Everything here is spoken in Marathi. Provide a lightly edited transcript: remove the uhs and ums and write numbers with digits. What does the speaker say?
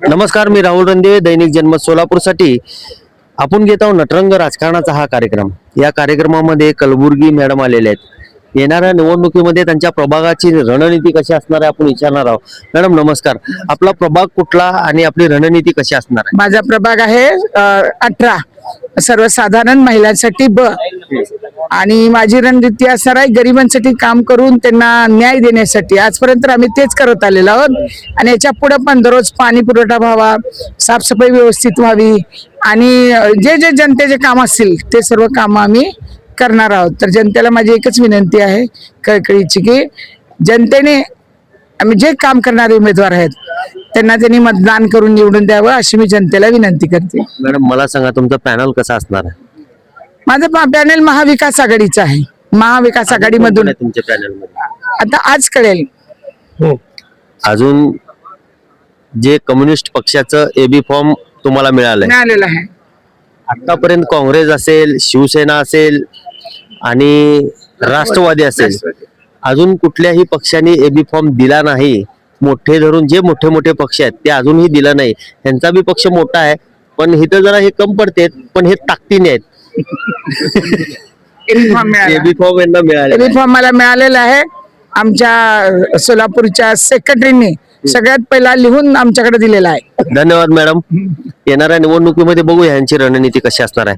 नमस्कार, मी राहुल रंदे, दैनिक जनमत सोलापूरसाठी आपण घेत आहोत नटरंग राजकारणाचा हा कार्यक्रम. या कार्यक्रमामध्ये कलबुर्गी मॅडम आलेले आहेत. येणाऱ्या निवडणुकीमध्ये त्यांच्या प्रभागाची रणनीती कशी असणार आहे आपण विचारणार आहोत. मॅडम नमस्कार, आपला प्रभाग कुठला आणि आपली रणनीती कशी असणार आहे? माझा प्रभाग आहे 18, सर्वसाधारण महिलांसाठी ब, आणि माझी रणनीती असणार आहे गरिबांसाठी काम करून त्यांना न्याय देण्यासाठी. आजपर्यंत आम्ही तेच करत आलेलो आहोत आणि याच्या पुढे पण दररोज पाणी पुरवठा व्हावा, साफसफाई व्यवस्थित व्हावी आणि जे जे जनतेचे काम असतील ते सर्व काम आम्ही करणार आहोत. तर जनतेला माझी एकच विनंती आहे कळकळीची की जनतेने आम्ही जे काम करणारे उमेदवार आहेत त्यांना त्यांनी मतदान करून निवडून द्यावं अशी मी जनतेला विनंती करते. मॅडम मला सांगा, तुमचा पॅनल कसा असणार आहे? माझं पॅनल महाविकास आघाडीचं आहे. महाविकास आघाडीमधून तुमच्या पॅनल मध्ये आता आज कळेल. अजून जे कम्युनिस्ट पक्षाचं एबी फॉर्म तुम्हाला मिळालंय, मिळालेलं आहे. आतापर्यंत काँग्रेस असेल, शिवसेना असेल आणि राष्ट्रवादी असेल, अजून कुठल्याही पक्षाने एबी फॉर्म दिला नाही. मोठे धरून जे मोठे मोठे पक्ष आहेत ते अजूनही दिला नाही. त्यांचा बी पक्ष मोठा आहे, पण इथं जरा हे कम पडते, पण हे ताकदीने आहेत. एबी फॉर्म यांना मिळाले. एबी फॉर्म मला मिळालेला आहे. आमच्या सोलापूरच्या सेक्रेटरीने सगळ्यात पहिला लिहून आमच्याकडे दिलेला आहे. धन्यवाद मॅडम. येणाऱ्या निवडणुकीमध्ये बघू यांची रणनीती कशी असणार आहे.